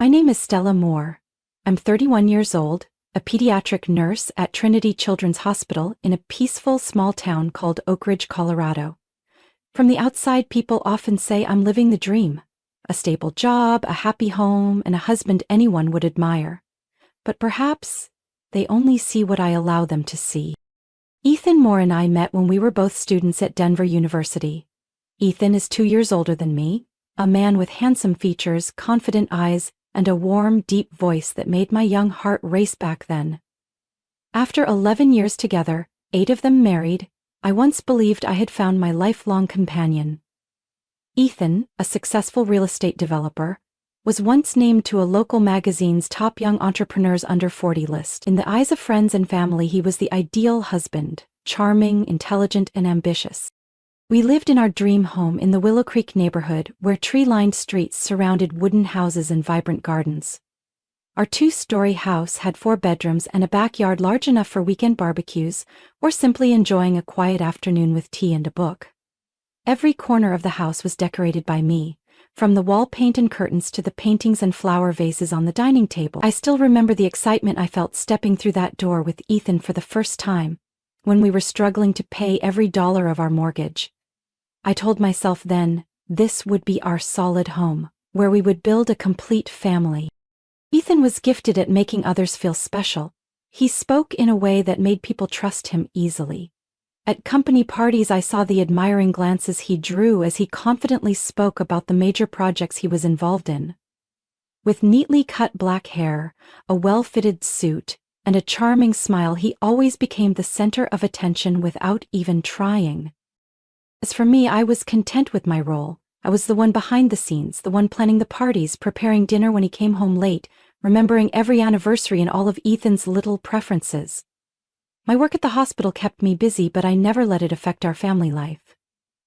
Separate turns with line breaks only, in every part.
My name is Stella Moore. I'm 31 years old, a pediatric nurse at Trinity Children's Hospital in a peaceful small town called Oak Ridge, Colorado. From the outside, people often say I'm living the dream. A stable job, a happy home, and a husband anyone would admire. But perhaps they only see what I allow them to see. Ethan Moore and I met when we were both students at Denver University. Ethan is 2 years older than me, a man with handsome features, confident eyes, and a warm, deep voice that made my young heart race back then. After 11 years together, 8 of them married, I once believed I had found my lifelong companion. Ethan, a successful real estate developer, was once named to a local magazine's top young entrepreneurs under 40 list. In the eyes of friends and family, he was the ideal husband, charming, intelligent, and ambitious. We lived in our dream home in the Willow Creek neighborhood, where tree-lined streets surrounded wooden houses and vibrant gardens. Our 2-story house had 4 bedrooms and a backyard large enough for weekend barbecues or simply enjoying a quiet afternoon with tea and a book. Every corner of the house was decorated by me, from the wall paint and curtains to the paintings and flower vases on the dining table. I still remember the excitement I felt stepping through that door with Ethan for the first time, when we were struggling to pay every dollar of our mortgage. I told myself then, this would be our solid home, where we would build a complete family. Ethan was gifted at making others feel special. He spoke in a way that made people trust him easily. At company parties, I saw the admiring glances he drew as he confidently spoke about the major projects he was involved in. With neatly cut black hair, a well-fitted suit, and a charming smile, he always became the center of attention without even trying. As for me, I was content with my role. I was the one behind the scenes, the one planning the parties, preparing dinner when he came home late, remembering every anniversary and all of Ethan's little preferences. My work at the hospital kept me busy, but I never let it affect our family life.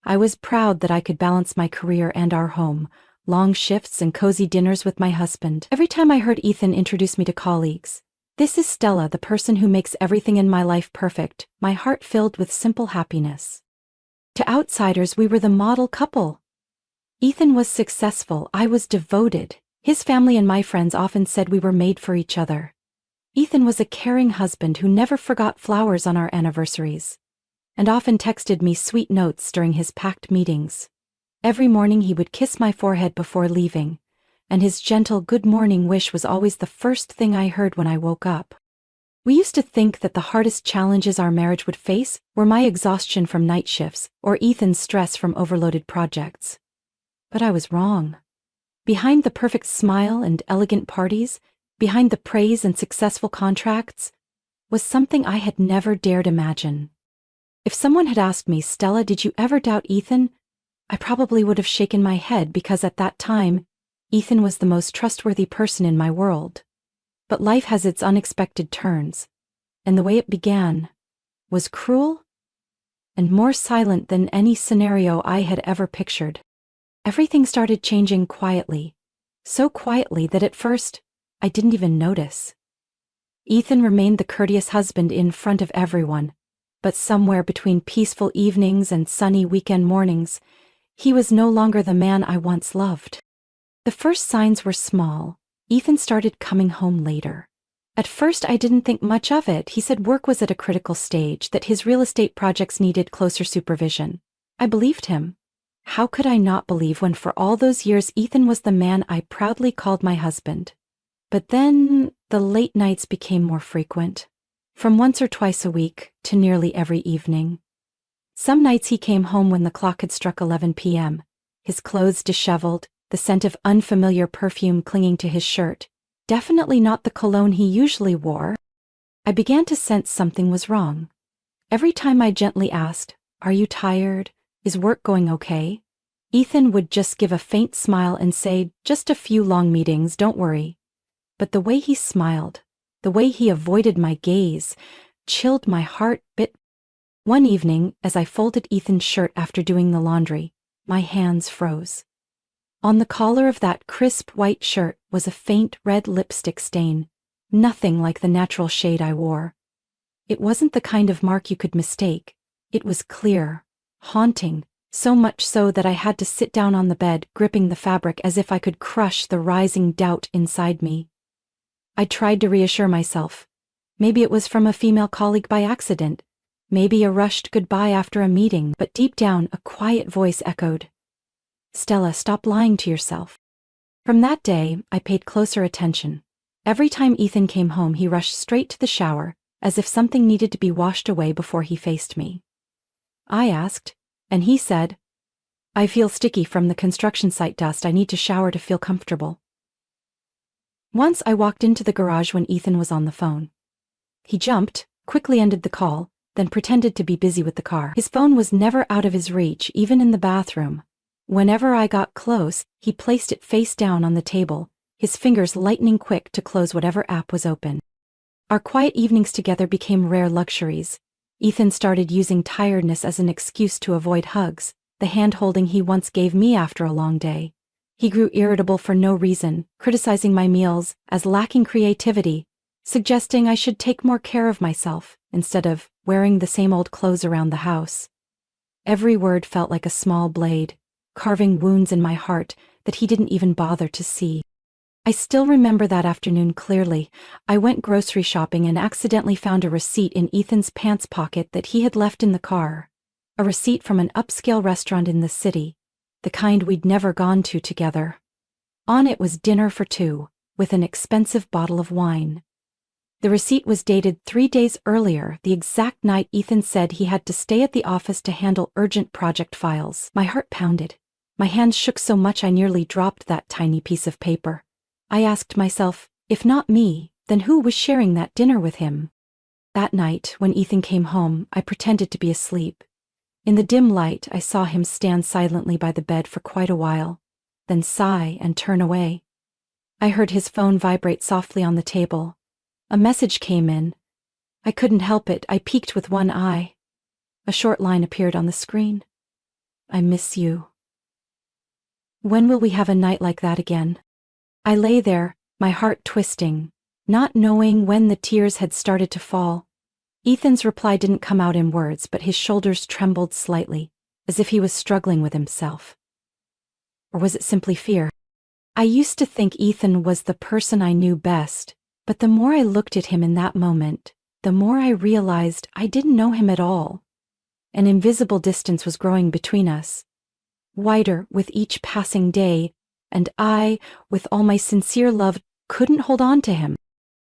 I was proud that I could balance my career and our home, long shifts and cozy dinners with my husband. Every time I heard Ethan introduce me to colleagues, "This is Stella, the person who makes everything in my life perfect," my heart filled with simple happiness. To outsiders, we were the model couple. Ethan was successful, I was devoted. His family and my friends often said we were made for each other. Ethan was a caring husband who never forgot flowers on our anniversaries, and often texted me sweet notes during his packed meetings. Every morning he would kiss my forehead before leaving, and his gentle good morning wish was always the first thing I heard when I woke up. We used to think that the hardest challenges our marriage would face were my exhaustion from night shifts or Ethan's stress from overloaded projects. But I was wrong. Behind the perfect smile and elegant parties, behind the praise and successful contracts, was something I had never dared imagine. If someone had asked me, "Stella, did you ever doubt Ethan?" I probably would have shaken my head, because at that time, Ethan was the most trustworthy person in my world. But life has its unexpected turns, and the way it began was cruel and more silent than any scenario I had ever pictured. Everything started changing quietly, so quietly that at first I didn't even notice. Ethan remained the courteous husband in front of everyone, but somewhere between peaceful evenings and sunny weekend mornings, he was no longer the man I once loved. The first signs were small. Ethan started coming home later. At first, I didn't think much of it. He said work was at a critical stage, that his real estate projects needed closer supervision. I believed him. How could I not believe when for all those years Ethan was the man I proudly called my husband? But then the late nights became more frequent, from once or twice a week to nearly every evening. Some nights he came home when the clock had struck 11 p.m., his clothes disheveled, the scent of unfamiliar perfume clinging to his shirt, definitely not the cologne he usually wore. I began to sense something was wrong. Every time I gently asked, "Are you tired? Is work going okay?" Ethan would just give a faint smile and say, "Just a few long meetings, don't worry." But the way he smiled, the way he avoided my gaze, chilled my heart bit. One evening, as I folded Ethan's shirt after doing the laundry, my hands froze. On the collar of that crisp white shirt was a faint red lipstick stain, nothing like the natural shade I wore. It wasn't the kind of mark you could mistake. It was clear, haunting, So much so that I had to sit down on the bed, gripping the fabric as if I could crush the rising doubt inside me. I tried to reassure myself. Maybe it was from a female colleague by accident. Maybe a rushed goodbye after a meeting, but deep down a quiet voice echoed, "Stella, stop lying to yourself." From that day, I paid closer attention. Every time Ethan came home, he rushed straight to the shower, as if something needed to be washed away before he faced me. I asked, and he said, "I feel sticky from the construction site dust. I need to shower to feel comfortable." Once I walked into the garage when Ethan was on the phone. He jumped, quickly ended the call, then pretended to be busy with the car. His phone was never out of his reach, even in the bathroom. Whenever I got close, he placed it face down on the table, his fingers lightning quick to close whatever app was open. Our quiet evenings together became rare luxuries. Ethan started using tiredness as an excuse to avoid hugs, the hand-holding he once gave me after a long day. He grew irritable for no reason, criticizing my meals as lacking creativity, suggesting I should take more care of myself instead of wearing the same old clothes around the house. Every word felt like a small blade, carving wounds in my heart that he didn't even bother to see. I still remember that afternoon clearly. I went grocery shopping and accidentally found a receipt in Ethan's pants pocket that he had left in the car. A receipt from an upscale restaurant in the city, the kind we'd never gone to together. On it was dinner for two, with an expensive bottle of wine. The receipt was dated 3 days earlier, the exact night Ethan said he had to stay at the office to handle urgent project files. My heart pounded. My hands shook so much I nearly dropped that tiny piece of paper. I asked myself, if not me, then who was sharing that dinner with him? That night, when Ethan came home, I pretended to be asleep. In the dim light, I saw him stand silently by the bed for quite a while, then sigh and turn away. I heard his phone vibrate softly on the table. A message came in. I couldn't help it. I peeked with one eye. A short line appeared on the screen. "I miss you. When will we have a night like that again?" I lay there, my heart twisting, not knowing when the tears had started to fall. Ethan's reply didn't come out in words, but his shoulders trembled slightly, as if he was struggling with himself. Or was it simply fear? I used to think Ethan was the person I knew best, but the more I looked at him in that moment, the more I realized I didn't know him at all. An invisible distance was growing between us, wider with each passing day, and I, with all my sincere love, couldn't hold on to him.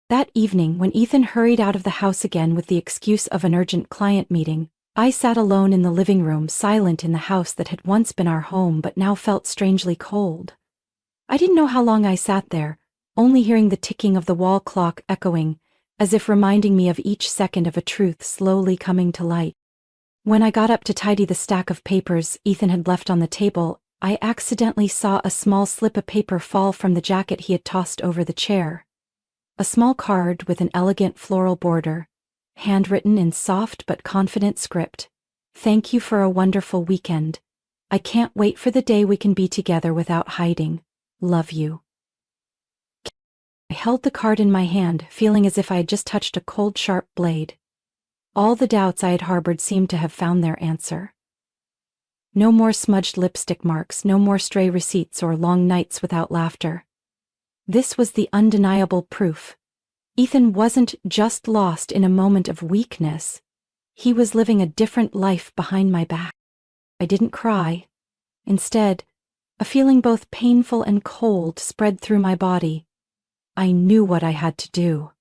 That evening, when Ethan hurried out of the house again with the excuse of an urgent client meeting, I sat alone in the living room, silent in the house that had once been our home but now felt strangely cold. I didn't know how long I sat there, only hearing the ticking of the wall clock echoing, as if reminding me of each second of a truth slowly coming to light. When I got up to tidy the stack of papers Ethan had left on the table, I accidentally saw a small slip of paper fall from the jacket he had tossed over the chair. A small card with an elegant floral border, handwritten in soft but confident script. "Thank you for a wonderful weekend. I can't wait for the day we can be together without hiding. Love you." I held the card in my hand, feeling as if I had just touched a cold, sharp blade. All the doubts I had harbored seemed to have found their answer. No more smudged lipstick marks, no more stray receipts or long nights without laughter. This was the undeniable proof. Ethan wasn't just lost in a moment of weakness. He was living a different life behind my back. I didn't cry. Instead, a feeling both painful and cold spread through my body. I knew what I had to do.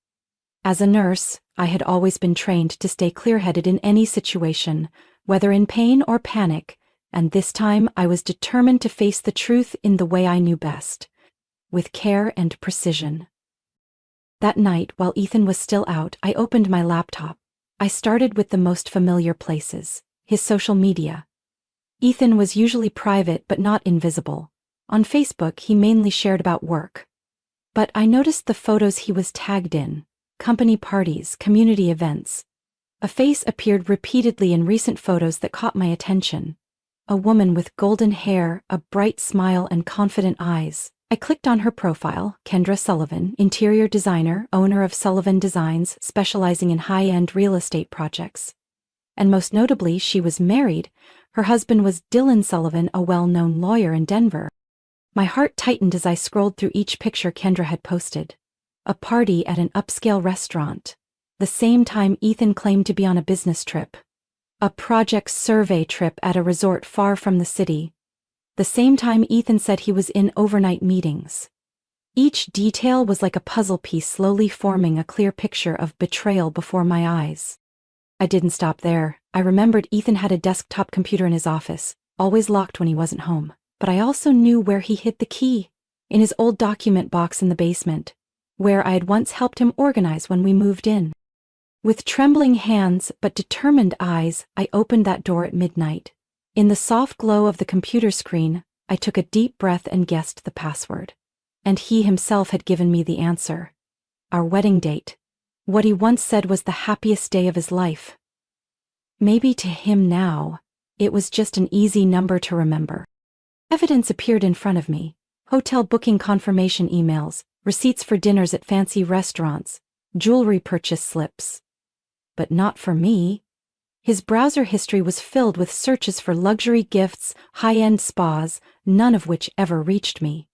As a nurse, I had always been trained to stay clear-headed in any situation, whether in pain or panic, and this time I was determined to face the truth in the way I knew best, with care and precision. That night, while Ethan was still out, I opened my laptop. I started with the most familiar places, his social media. Ethan was usually private but not invisible. On Facebook, he mainly shared about work. But I noticed the photos he was tagged in, company parties, community events. A face appeared repeatedly in recent photos that caught my attention. A woman with golden hair, a bright smile, and confident eyes. I clicked on her profile, Kendra Sullivan, interior designer, owner of Sullivan Designs, specializing in high-end real estate projects. And most notably, she was married. Her husband was Dylan Sullivan, a well-known lawyer in Denver. My heart tightened as I scrolled through each picture Kendra had posted. A party at an upscale restaurant. The same time Ethan claimed to be on a business trip. A project survey trip at a resort far from the city. The same time Ethan said he was in overnight meetings. Each detail was like a puzzle piece slowly forming a clear picture of betrayal before my eyes. I didn't stop there. I remembered Ethan had a desktop computer in his office, always locked when he wasn't home. But I also knew where he hid the key. In his old document box in the basement, where I had once helped him organize when we moved in. With trembling hands but determined eyes, I opened that door at midnight. In the soft glow of the computer screen, I took a deep breath and guessed the password. And he himself had given me the answer. Our wedding date. What he once said was the happiest day of his life. Maybe to him now, it was just an easy number to remember. Evidence appeared in front of me. Hotel booking confirmation emails, receipts for dinners at fancy restaurants, jewelry purchase slips. But not for me. His browser history was filled with searches for luxury gifts, high-end spas, none of which ever reached me.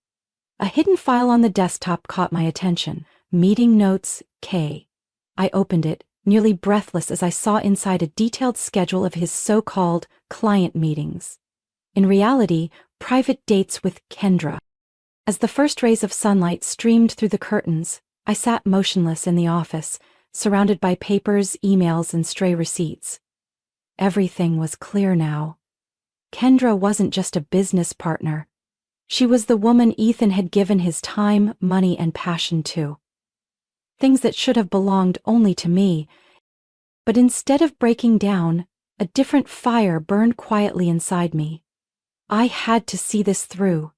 A hidden file on the desktop caught my attention. Meeting notes, K. I opened it, nearly breathless as I saw inside a detailed schedule of his so-called client meetings. In reality, private dates with Kendra. As the first rays of sunlight streamed through the curtains, I sat motionless in the office, surrounded by papers, emails, and stray receipts. Everything was clear now. Kendra wasn't just a business partner. She was the woman Ethan had given his time, money, and passion to. Things that should have belonged only to me. But instead of breaking down, a different fire burned quietly inside me. I had to see this through.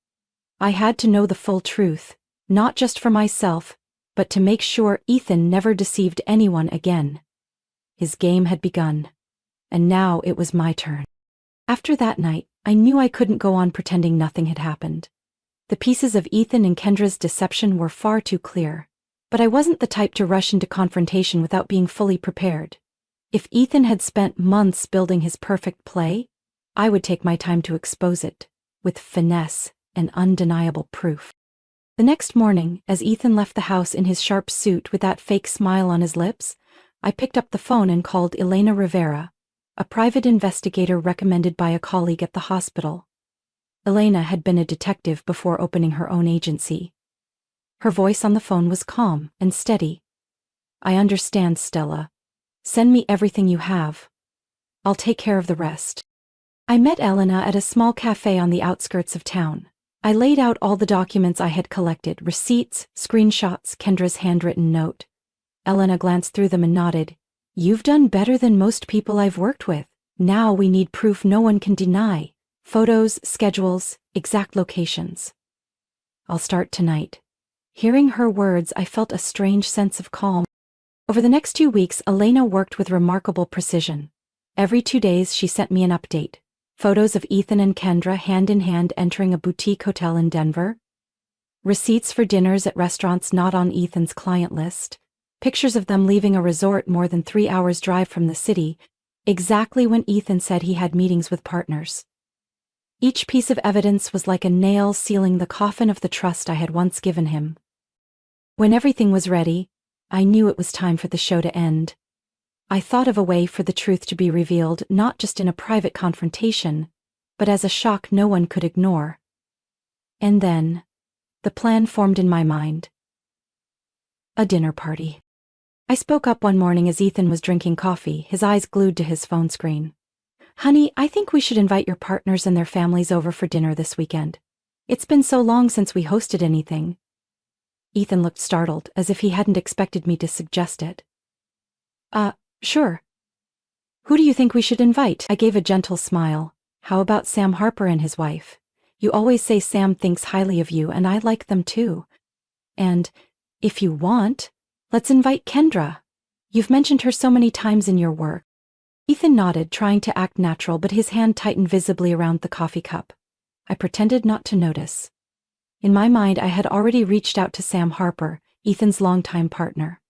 I had to know the full truth, not just for myself, but to make sure Ethan never deceived anyone again. His game had begun, and now it was my turn. After that night, I knew I couldn't go on pretending nothing had happened. The pieces of Ethan and Kendra's deception were far too clear, but I wasn't the type to rush into confrontation without being fully prepared. If Ethan had spent months building his perfect play, I would take my time to expose it, with finesse and undeniable proof. The next morning, as Ethan left the house in his sharp suit with that fake smile on his lips, I picked up the phone and called Elena Rivera, a private investigator recommended by a colleague at the hospital. Elena had been a detective before opening her own agency. Her voice on the phone was calm and steady. "I understand, Stella. Send me everything you have. I'll take care of the rest." I met Elena at a small cafe on the outskirts of town. I laid out all the documents I had collected, receipts, screenshots, Kendra's handwritten note. Elena glanced through them and nodded. "You've done better than most people I've worked with. Now we need proof no one can deny. Photos, schedules, exact locations." "I'll start tonight." Hearing her words, I felt a strange sense of calm. Over the next 2 weeks, Elena worked with remarkable precision. Every 2 days, she sent me an update. Photos of Ethan and Kendra hand in hand entering a boutique hotel in Denver. Receipts for dinners at restaurants not on Ethan's client list. Pictures of them leaving a resort more than 3 hours' drive from the city, exactly when Ethan said he had meetings with partners. Each piece of evidence was like a nail sealing the coffin of the trust I had once given him. When everything was ready, I knew it was time for the show to end. I thought of a way for the truth to be revealed not just in a private confrontation, but as a shock no one could ignore. And then, the plan formed in my mind. A dinner party. I spoke up one morning as Ethan was drinking coffee, his eyes glued to his phone screen. "Honey, I think we should invite your partners and their families over for dinner this weekend. It's been so long since we hosted anything." Ethan looked startled, as if he hadn't expected me to suggest it. Sure. Who do you think we should invite?" I gave a gentle smile. "How about Sam Harper and his wife? You always say Sam thinks highly of you, and I like them too. And, if you want, let's invite Kendra. You've mentioned her so many times in your work." Ethan nodded, trying to act natural, but his hand tightened visibly around the coffee cup. I pretended not to notice. In my mind, I had already reached out to Sam Harper, Ethan's longtime partner.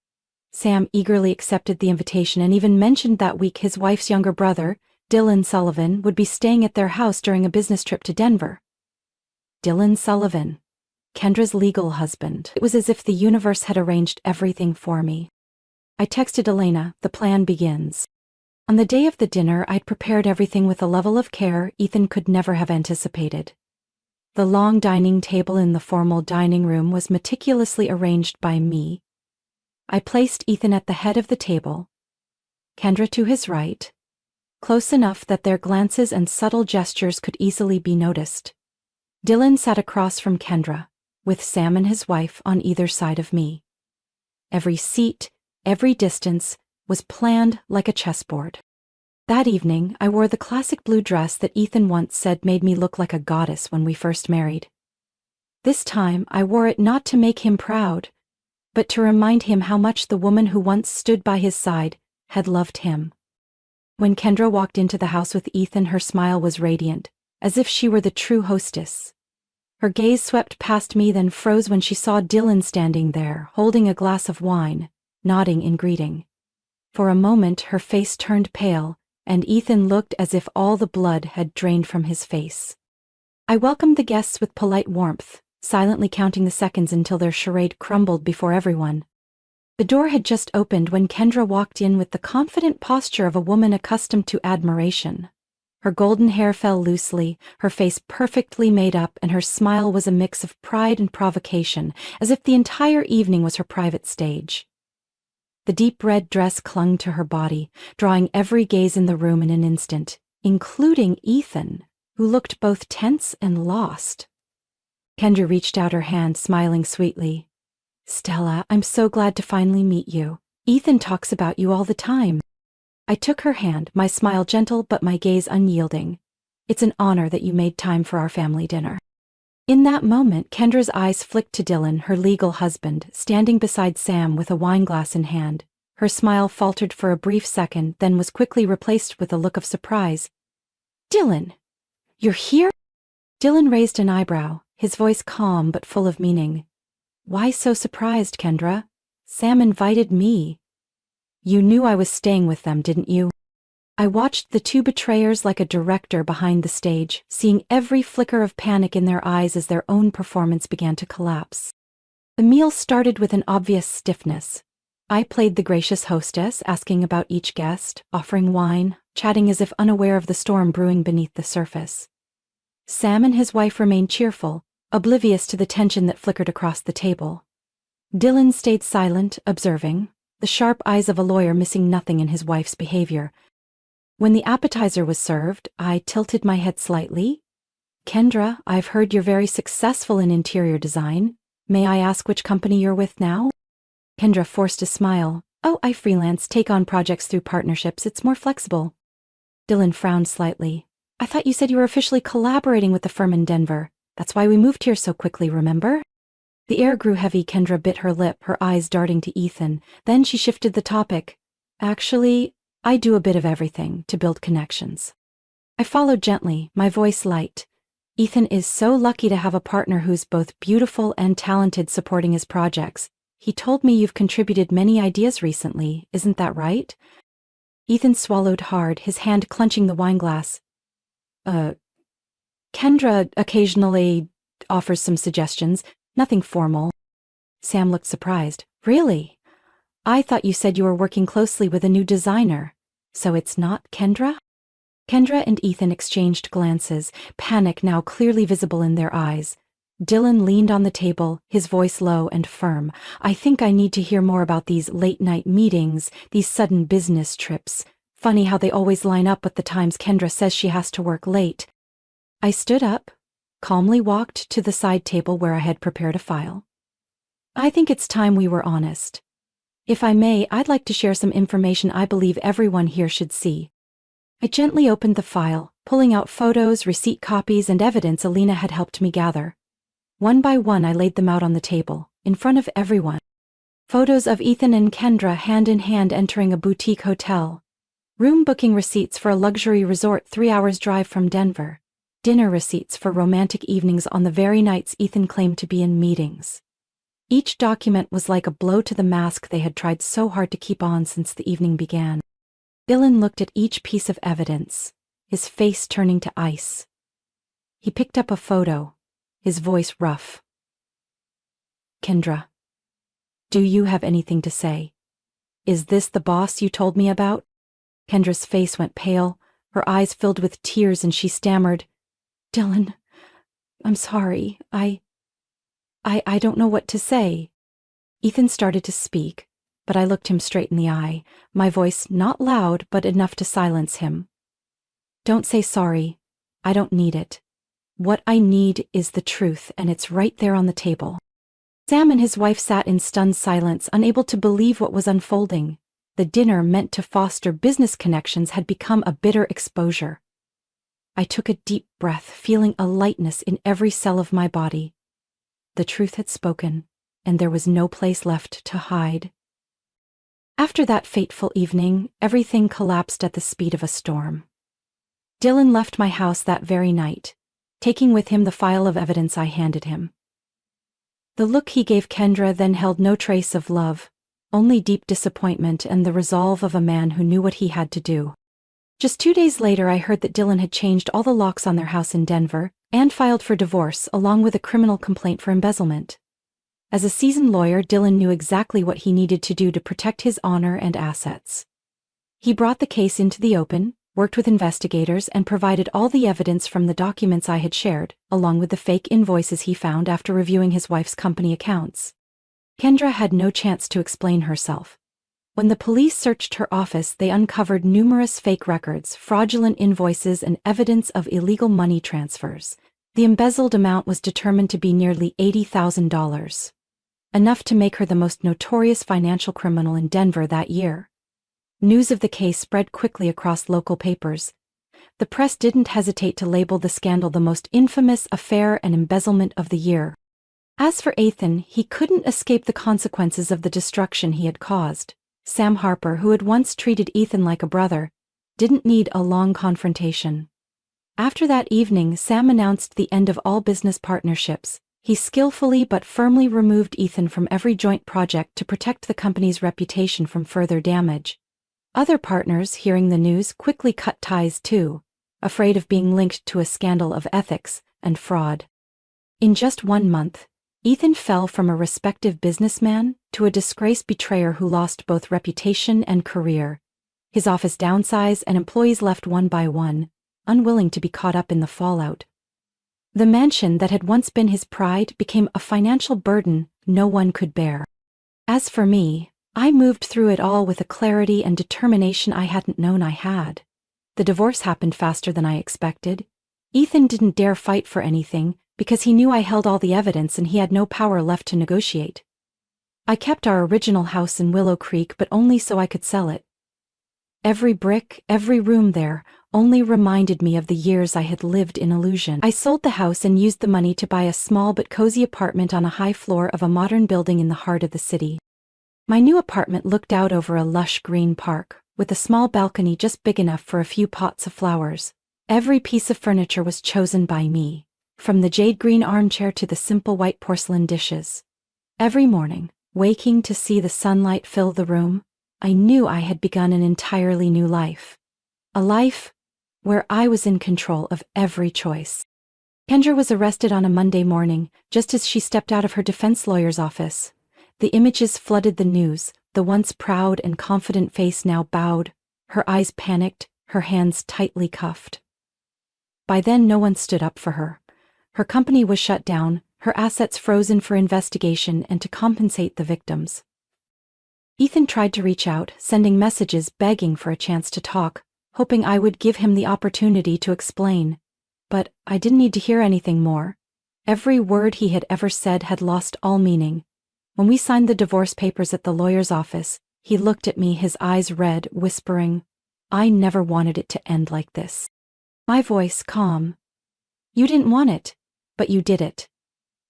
Sam eagerly accepted the invitation and even mentioned that week his wife's younger brother, Dylan Sullivan, would be staying at their house during a business trip to Denver. Dylan Sullivan, Kendra's legal husband. It was as if the universe had arranged everything for me. I texted Elena, "The plan begins." On the day of the dinner, I'd prepared everything with a level of care Ethan could never have anticipated. The long dining table in the formal dining room was meticulously arranged by me. I placed Ethan at the head of the table, Kendra to his right, close enough that their glances and subtle gestures could easily be noticed. Dylan sat across from Kendra, with Sam and his wife on either side of me. Every seat, every distance, was planned like a chessboard. That evening, I wore the classic blue dress that Ethan once said made me look like a goddess when we first married. This time, I wore it not to make him proud, but to remind him how much the woman who once stood by his side had loved him. When Kendra walked into the house with Ethan, her smile was radiant, as if she were the true hostess. Her gaze swept past me, then froze when she saw Dylan standing there, holding a glass of wine, nodding in greeting. For a moment, her face turned pale, and Ethan looked as if all the blood had drained from his face. I welcomed the guests with polite warmth, silently counting the seconds until their charade crumbled before everyone. The door had just opened when Kendra walked in with the confident posture of a woman accustomed to admiration. Her golden hair fell loosely, her face perfectly made up, and her smile was a mix of pride and provocation, as if the entire evening was her private stage. The deep red dress clung to her body, drawing every gaze in the room in an instant, including Ethan, who looked both tense and lost. Kendra reached out her hand, smiling sweetly. "Stella, I'm so glad to finally meet you. Ethan talks about you all the time." I took her hand, my smile gentle but my gaze unyielding. "It's an honor that you made time for our family dinner." In that moment, Kendra's eyes flicked to Dylan, her legal husband, standing beside Sam with a wineglass in hand. Her smile faltered for a brief second, then was quickly replaced with a look of surprise. "Dylan, you're here?" Dylan raised an eyebrow, his voice calm but full of meaning. "Why so surprised, Kendra? Sam invited me." "You knew I was staying with them, didn't you?" I watched the two betrayers like a director behind the stage, seeing every flicker of panic in their eyes as their own performance began to collapse. The meal started with an obvious stiffness. I played the gracious hostess, asking about each guest, offering wine, chatting as if unaware of the storm brewing beneath the surface. Sam and his wife remained cheerful, oblivious to the tension that flickered across the table. Dylan stayed silent, observing, the sharp eyes of a lawyer missing nothing in his wife's behavior. When the appetizer was served, I tilted my head slightly. "Kendra, I've heard you're very successful in interior design. May I ask which company you're with now?" Kendra forced a smile. "Oh, I freelance, take on projects through partnerships. It's more flexible." Dylan frowned slightly. "I thought you said you were officially collaborating with the firm in Denver. That's why we moved here so quickly, remember?" The air grew heavy. Kendra bit her lip, her eyes darting to Ethan. Then she shifted the topic. "Actually, I do a bit of everything to build connections." I followed gently, my voice light. "Ethan is so lucky to have a partner who's both beautiful and talented supporting his projects. He told me you've contributed many ideas recently, isn't that right?" Ethan swallowed hard, his hand clenching the wineglass. Kendra occasionally offers some suggestions, nothing formal." Sam looked surprised. "Really? I thought you said you were working closely with a new designer. So it's not Kendra?" Kendra and Ethan exchanged glances, panic now clearly visible in their eyes. Dylan leaned on the table, his voice low and firm. "I think I need to hear more about these late-night meetings, these sudden business trips. Funny how they always line up with the times Kendra says she has to work late." I stood up, calmly walked to the side table where I had prepared a file. "I think it's time we were honest. If I may, I'd like to share some information I believe everyone here should see." I gently opened the file, pulling out photos, receipt copies, and evidence Alina had helped me gather. One by one, I laid them out on the table, in front of everyone. Photos of Ethan and Kendra hand in hand entering a boutique hotel. Room booking receipts for a luxury resort 3 hours drive from Denver. Dinner receipts for romantic evenings on the very nights Ethan claimed to be in meetings. Each document was like a blow to the mask they had tried so hard to keep on since the evening began. Dylan looked at each piece of evidence, his face turning to ice. He picked up a photo, his voice rough. "Kendra, do you have anything to say? Is this the boss you told me about?" Kendra's face went pale, her eyes filled with tears, and she stammered, "Dylan, I'm sorry. I don't know what to say." Ethan started to speak, but I looked him straight in the eye, my voice not loud but enough to silence him. "Don't say sorry. I don't need it. What I need is the truth, and it's right there on the table." Sam and his wife sat in stunned silence, unable to believe what was unfolding. The dinner meant to foster business connections had become a bitter exposure. I took a deep breath, feeling a lightness in every cell of my body. The truth had spoken, and there was no place left to hide. After that fateful evening, everything collapsed at the speed of a storm. Dylan left my house that very night, taking with him the file of evidence I handed him. The look he gave Kendra then held no trace of love, only deep disappointment and the resolve of a man who knew what he had to do. Just 2 days later, I heard that Dylan had changed all the locks on their house in Denver and filed for divorce along with a criminal complaint for embezzlement. As a seasoned lawyer, Dylan knew exactly what he needed to do to protect his honor and assets. He brought the case into the open, worked with investigators, and provided all the evidence from the documents I had shared, along with the fake invoices he found after reviewing his wife's company accounts. Kendra had no chance to explain herself. When the police searched her office, they uncovered numerous fake records, fraudulent invoices, and evidence of illegal money transfers. The embezzled amount was determined to be nearly $80,000. Enough to make her the most notorious financial criminal in Denver that year. News of the case spread quickly across local papers. The press didn't hesitate to label the scandal the most infamous affair and embezzlement of the year. As for Ethan, he couldn't escape the consequences of the destruction he had caused. Sam Harper, who had once treated Ethan like a brother, didn't need a long confrontation. After that evening, Sam announced the end of all business partnerships. He skillfully but firmly removed Ethan from every joint project to protect the company's reputation from further damage. Other partners, hearing the news, quickly cut ties too, afraid of being linked to a scandal of ethics and fraud. In just 1 month, Ethan fell from a respected businessman to a disgraced betrayer who lost both reputation and career. His office downsized and employees left one by one, unwilling to be caught up in the fallout. The mansion that had once been his pride became a financial burden no one could bear. As for me, I moved through it all with a clarity and determination I hadn't known I had. The divorce happened faster than I expected. Ethan didn't dare fight for anything because he knew I held all the evidence and he had no power left to negotiate. I kept our original house in Willow Creek, but only so I could sell it. Every brick, every room there, only reminded me of the years I had lived in illusion. I sold the house and used the money to buy a small but cozy apartment on a high floor of a modern building in the heart of the city. My new apartment looked out over a lush green park, with a small balcony just big enough for a few pots of flowers. Every piece of furniture was chosen by me, from the jade green armchair to the simple white porcelain dishes. Every morning, waking to see the sunlight fill the room, I knew I had begun an entirely new life. A life where I was in control of every choice. Kendra was arrested on a Monday morning, just as she stepped out of her defense lawyer's office. The images flooded the news, the once proud and confident face now bowed, her eyes panicked, her hands tightly cuffed. By then no one stood up for her. Her company was shut down, her assets frozen for investigation and to compensate the victims. Ethan tried to reach out, sending messages begging for a chance to talk, hoping I would give him the opportunity to explain. But I didn't need to hear anything more. Every word he had ever said had lost all meaning. When we signed the divorce papers at the lawyer's office, he looked at me, his eyes red, whispering, "I never wanted it to end like this." My voice calm. "You didn't want it, but you did it.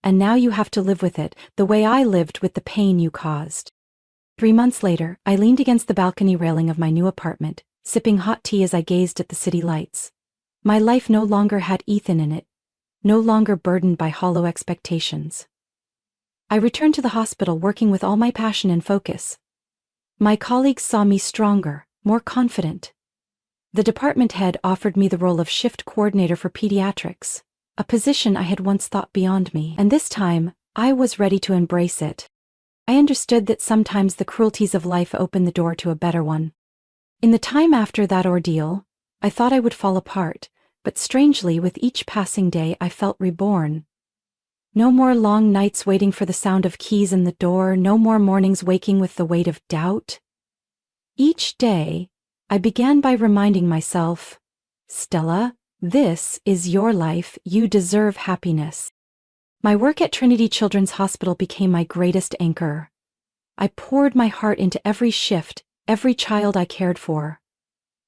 And now you have to live with it, the way I lived with the pain you caused." 3 months later, I leaned against the balcony railing of my new apartment, sipping hot tea as I gazed at the city lights. My life no longer had Ethan in it, no longer burdened by hollow expectations. I returned to the hospital working with all my passion and focus. My colleagues saw me stronger, more confident. The department head offered me the role of shift coordinator for pediatrics, a position I had once thought beyond me, and this time, I was ready to embrace it. I understood that sometimes the cruelties of life open the door to a better one. In the time after that ordeal, I thought I would fall apart, but strangely, with each passing day, I felt reborn. No more long nights waiting for the sound of keys in the door, no more mornings waking with the weight of doubt. Each day, I began by reminding myself, Stella, this is your life, you deserve happiness. My work at Trinity Children's Hospital became my greatest anchor. I poured my heart into every shift, every child I cared for.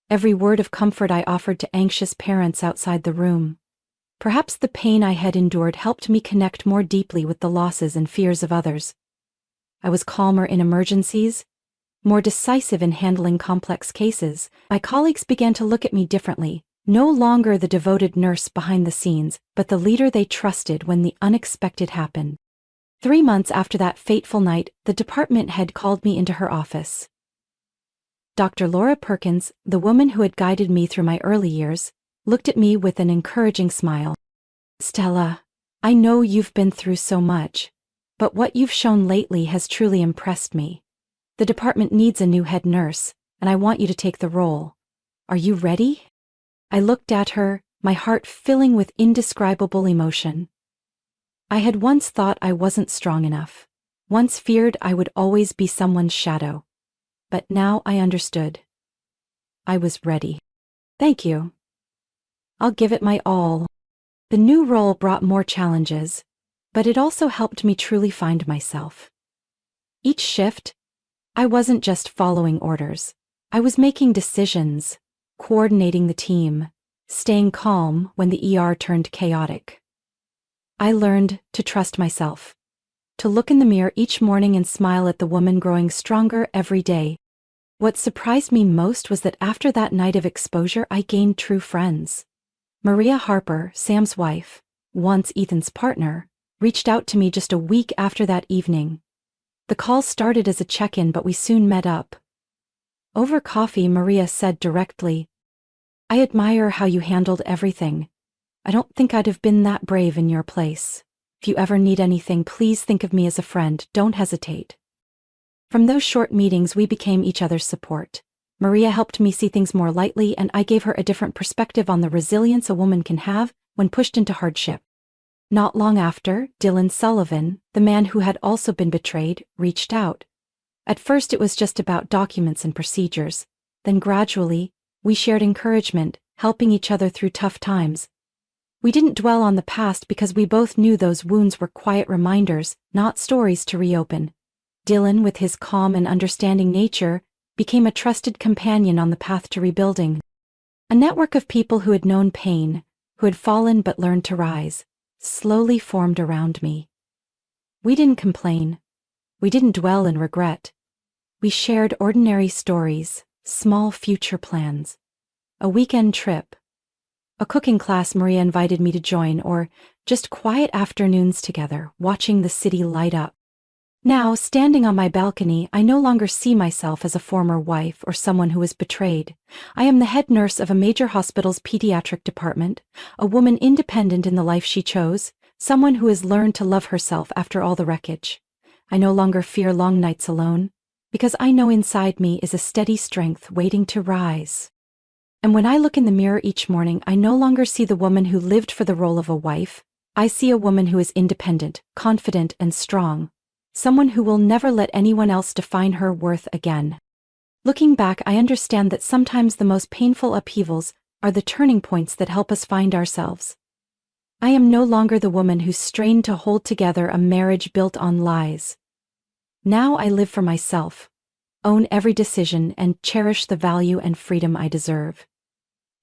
Every word of comfort I offered to anxious parents outside the room. Perhaps the pain I had endured helped me connect more deeply with the losses and fears of others. I was calmer in emergencies, more decisive in handling complex cases. My colleagues began to look at me differently, no longer the devoted nurse behind the scenes, but the leader they trusted when the unexpected happened. 3 months after that fateful night, the department head called me into her office. Dr. Laura Perkins, the woman who had guided me through my early years, looked at me with an encouraging smile. Stella, I know you've been through so much, but what you've shown lately has truly impressed me. The department needs a new head nurse, and I want you to take the role. Are you ready? I looked at her, my heart filling with indescribable emotion. I had once thought I wasn't strong enough, once feared I would always be someone's shadow. But now I understood. I was ready. Thank you. I'll give it my all. The new role brought more challenges, but it also helped me truly find myself. Each shift, I wasn't just following orders. I was making decisions, coordinating the team, staying calm when the ER turned chaotic. I learned to trust myself, to look in the mirror each morning and smile at the woman growing stronger every day. What surprised me most was that after that night of exposure, I gained true friends. Maria Harper, Sam's wife, once Ethan's partner, reached out to me just a week after that evening. The call started as a check-in, but we soon met up. Over coffee, Maria said directly, I admire how you handled everything. I don't think I'd have been that brave in your place. If you ever need anything, please think of me as a friend, don't hesitate. From those short meetings, we became each other's support. Maria helped me see things more lightly, and I gave her a different perspective on the resilience a woman can have when pushed into hardship. Not long after, Dylan Sullivan, the man who had also been betrayed, reached out. At first it was just about documents and procedures. Then gradually, we shared encouragement, helping each other through tough times. We didn't dwell on the past because we both knew those wounds were quiet reminders, not stories to reopen. Dylan, with his calm and understanding nature, became a trusted companion on the path to rebuilding. A network of people who had known pain, who had fallen but learned to rise, slowly formed around me. We didn't complain. We didn't dwell in regret. We shared ordinary stories, small future plans. A weekend trip, a cooking class Maria invited me to join, or just quiet afternoons together, watching the city light up. Now, standing on my balcony, I no longer see myself as a former wife or someone who was betrayed. I am the head nurse of a major hospital's pediatric department, a woman independent in the life she chose, someone who has learned to love herself after all the wreckage. I no longer fear long nights alone, because I know inside me is a steady strength waiting to rise. And when I look in the mirror each morning, I no longer see the woman who lived for the role of a wife. I see a woman who is independent, confident, and strong. Someone who will never let anyone else define her worth again. Looking back, I understand that sometimes the most painful upheavals are the turning points that help us find ourselves. I am no longer the woman who strained to hold together a marriage built on lies. Now I live for myself, own every decision, and cherish the value and freedom I deserve.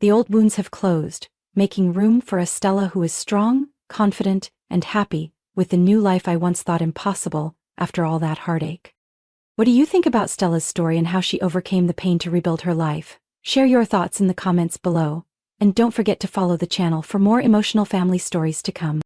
The old wounds have closed, making room for a Stella who is strong, confident, and happy with the new life I once thought impossible after all that heartache. What do you think about Stella's story and how she overcame the pain to rebuild her life? Share your thoughts in the comments below, and don't forget to follow the channel for more emotional family stories to come.